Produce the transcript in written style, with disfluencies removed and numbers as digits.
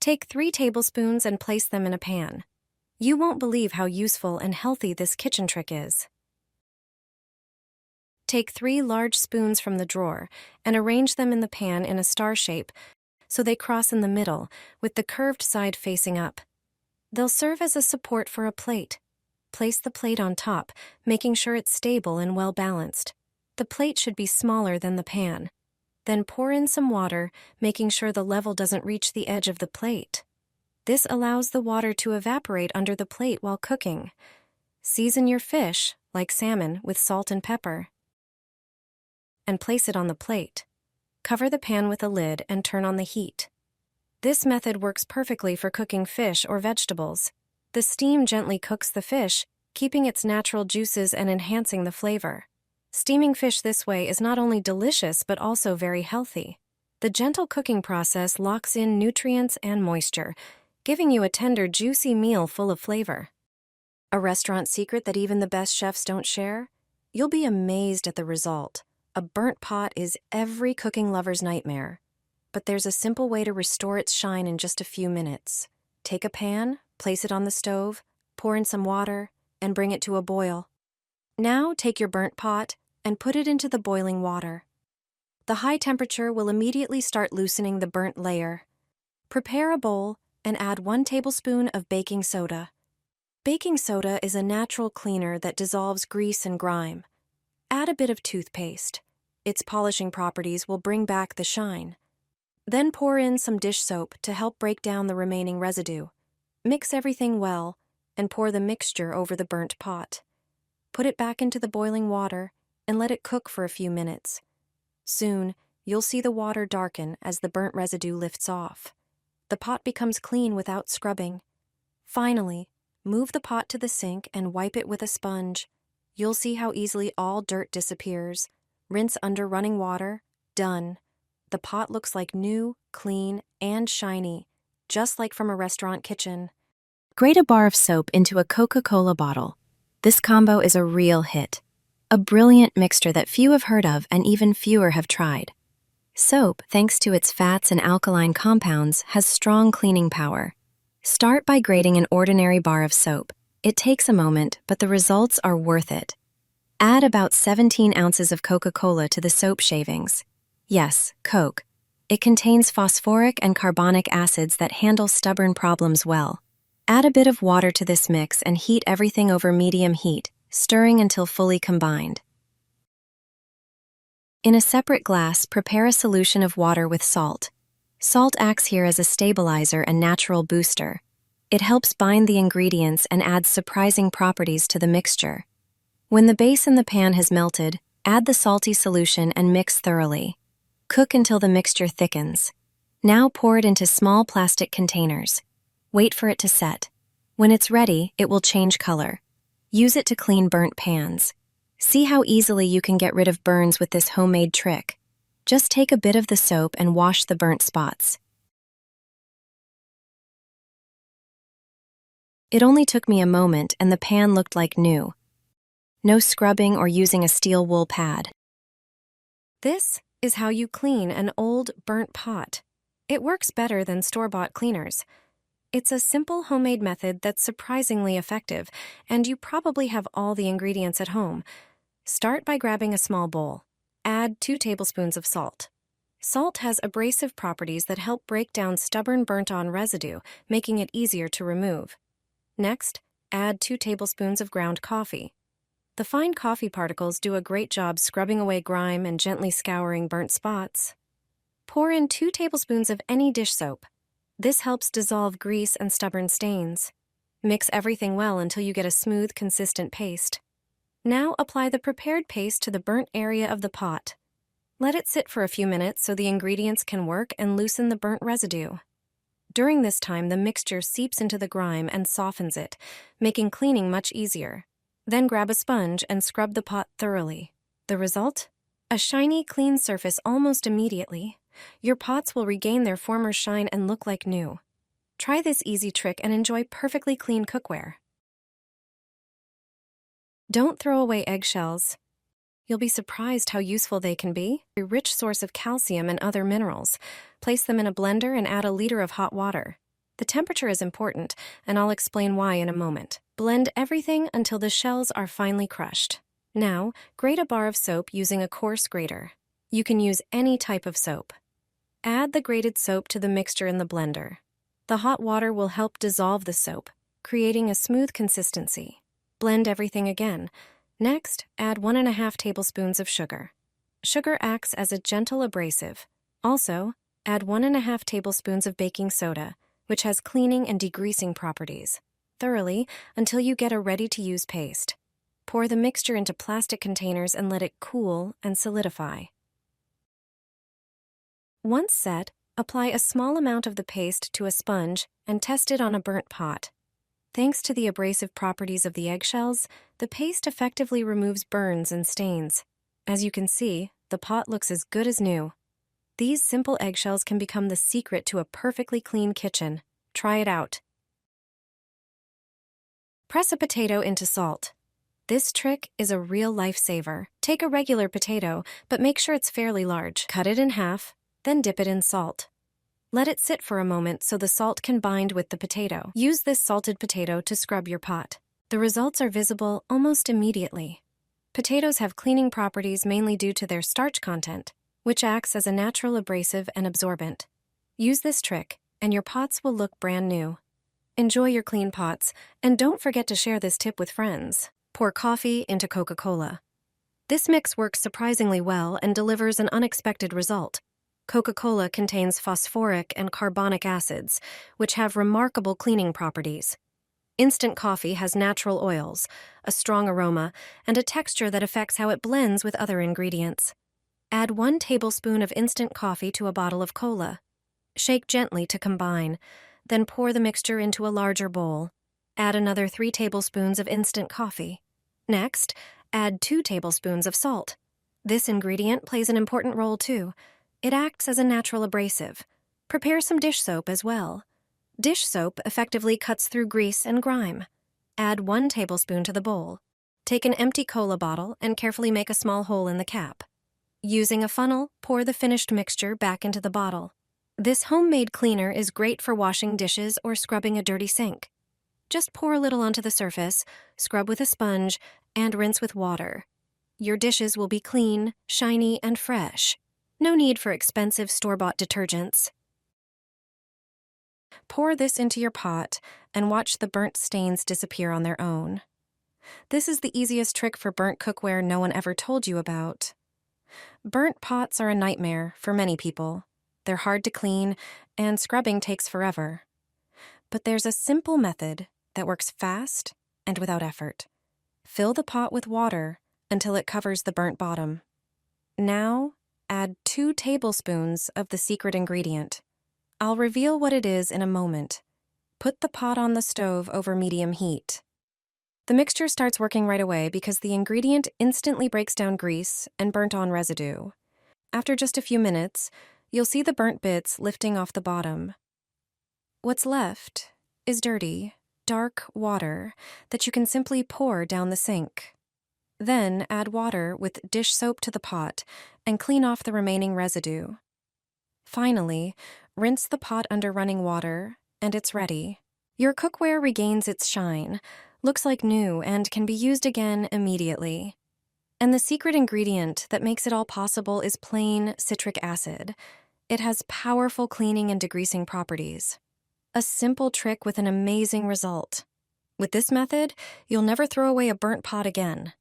Take 3 tablespoons and place them in a pan. You won't believe how useful and healthy this kitchen trick is. Take 3 large spoons from the drawer and arrange them in the pan in a star shape so they cross in the middle, with the curved side facing up. They'll serve as a support for a plate. Place the plate on top, making sure it's stable and well balanced. The plate should be smaller than the pan. Then pour in some water, making sure the level doesn't reach the edge of the plate. This allows the water to evaporate under the plate while cooking. Season your fish, like salmon, with salt and pepper, and place it on the plate. Cover the pan with a lid and turn on the heat. This method works perfectly for cooking fish or vegetables. The steam gently cooks the fish, keeping its natural juices and enhancing the flavor. Steaming fish this way is not only delicious but also very healthy. The gentle cooking process locks in nutrients and moisture, giving you a tender, juicy meal full of flavor. A restaurant secret that even the best chefs don't share? You'll be amazed at the result. A burnt pot is every cooking lover's nightmare. But there's a simple way to restore its shine in just a few minutes. Take a pan, place it on the stove, pour in some water, and bring it to a boil. Now take your burnt pot and put it into the boiling water. The high temperature will immediately start loosening the burnt layer. Prepare a bowl and add 1 tablespoon of baking soda. Baking soda is a natural cleaner that dissolves grease and grime. Add a bit of toothpaste. Its polishing properties will bring back the shine. Then pour in some dish soap to help break down the remaining residue. Mix everything well and pour the mixture over the burnt pot. Put it back into the boiling water and let it cook for a few minutes. Soon, you'll see the water darken as the burnt residue lifts off. The pot becomes clean without scrubbing. Finally, move the pot to the sink and wipe it with a sponge. You'll see how easily all dirt disappears. Rinse under running water. Done. The pot looks like new, clean, and shiny, just like from a restaurant kitchen. Grate a bar of soap into a Coca-Cola bottle. This combo is a real hit. A brilliant mixture that few have heard of and even fewer have tried. Soap, thanks to its fats and alkaline compounds, has strong cleaning power. Start by grating an ordinary bar of soap. It takes a moment, but the results are worth it. Add about 17 ounces of Coca-Cola to the soap shavings. Yes, Coke. It contains phosphoric and carbonic acids that handle stubborn problems well. Add a bit of water to this mix and heat everything over medium heat, stirring until fully combined. In a separate glass, prepare a solution of water with salt. Salt acts here as a stabilizer and natural booster. It helps bind the ingredients and adds surprising properties to the mixture. When the base in the pan has melted, add the salty solution and mix thoroughly. Cook until the mixture thickens. Now pour it into small plastic containers. Wait for it to set. When it's ready, it will change color. Use it to clean burnt pans. See how easily you can get rid of burns with this homemade trick. Just take a bit of the soap and wash the burnt spots. It only took me a moment and the pan looked like new. No scrubbing or using a steel wool pad. This is how you clean an old, burnt pot. It works better than store-bought cleaners. It's a simple homemade method that's surprisingly effective, and you probably have all the ingredients at home. Start by grabbing a small bowl. Add 2 tablespoons of salt. Salt has abrasive properties that help break down stubborn burnt-on residue, making it easier to remove. Next, add 2 tablespoons of ground coffee. The fine coffee particles do a great job scrubbing away grime and gently scouring burnt spots. Pour in 2 tablespoons of any dish soap. This helps dissolve grease and stubborn stains. Mix everything well until you get a smooth, consistent paste. Now apply the prepared paste to the burnt area of the pot. Let it sit for a few minutes so the ingredients can work and loosen the burnt residue. During this time, the mixture seeps into the grime and softens it, making cleaning much easier. Then grab a sponge and scrub the pot thoroughly. The result? A shiny, clean surface almost immediately. Your pots will regain their former shine and look like new. Try this easy trick and enjoy perfectly clean cookware. Don't throw away eggshells. You'll be surprised how useful they can be. A rich source of calcium and other minerals. Place them in a blender and add a liter of hot water. The temperature is important, and I'll explain why in a moment. Blend everything until the shells are finely crushed. Now, grate a bar of soap using a coarse grater. You can use any type of soap. Add the grated soap to the mixture in the blender. The hot water will help dissolve the soap, creating a smooth consistency. Blend everything again. Next, add 1½ tablespoons of sugar. Sugar acts as a gentle abrasive. Also, add 1½ tablespoons of baking soda, which has cleaning and degreasing properties, thoroughly until you get a ready-to-use paste. Pour the mixture into plastic containers and let it cool and solidify. Once set, apply a small amount of the paste to a sponge and test it on a burnt pot. Thanks to the abrasive properties of the eggshells, the paste effectively removes burns and stains. As you can see, the pot looks as good as new. These simple eggshells can become the secret to a perfectly clean kitchen. Try it out. Press a potato into salt. This trick is a real lifesaver. Take a regular potato, but make sure it's fairly large. Cut it in half, then dip it in salt. Let it sit for a moment so the salt can bind with the potato. Use this salted potato to scrub your pot. The results are visible almost immediately. Potatoes have cleaning properties mainly due to their starch content, which acts as a natural abrasive and absorbent. Use this trick, and your pots will look brand new. Enjoy your clean pots, and don't forget to share this tip with friends. Pour coffee into Coca-Cola. This mix works surprisingly well and delivers an unexpected result. Coca-Cola contains phosphoric and carbonic acids, which have remarkable cleaning properties. Instant coffee has natural oils, a strong aroma, and a texture that affects how it blends with other ingredients. Add 1 tablespoon of instant coffee to a bottle of cola. Shake gently to combine, then pour the mixture into a larger bowl. Add another 3 tablespoons of instant coffee. Next, add 2 tablespoons of salt. This ingredient plays an important role too. It acts as a natural abrasive. Prepare some dish soap as well. Dish soap effectively cuts through grease and grime. Add 1 tablespoon to the bowl. Take an empty cola bottle and carefully make a small hole in the cap. Using a funnel, pour the finished mixture back into the bottle. This homemade cleaner is great for washing dishes or scrubbing a dirty sink. Just pour a little onto the surface, scrub with a sponge, and rinse with water. Your dishes will be clean, shiny, and fresh. No need for expensive store-bought detergents. Pour this into your pot and watch the burnt stains disappear on their own. This is the easiest trick for burnt cookware no one ever told you about. Burnt pots are a nightmare for many people. They're hard to clean, and scrubbing takes forever. But there's a simple method that works fast and without effort. Fill the pot with water until it covers the burnt bottom. Now, add 2 tablespoons of the secret ingredient. I'll reveal what it is in a moment. Put the pot on the stove over medium heat. The mixture starts working right away because the ingredient instantly breaks down grease and burnt-on residue. After just a few minutes, you'll see the burnt bits lifting off the bottom. What's left is dirty, dark water that you can simply pour down the sink. Then add water with dish soap to the pot and clean off the remaining residue. Finally, rinse the pot under running water, and it's ready. Your cookware regains its shine, looks like new, and can be used again immediately. And the secret ingredient that makes it all possible is plain citric acid. It has powerful cleaning and degreasing properties. A simple trick with an amazing result. With this method, you'll never throw away a burnt pot again.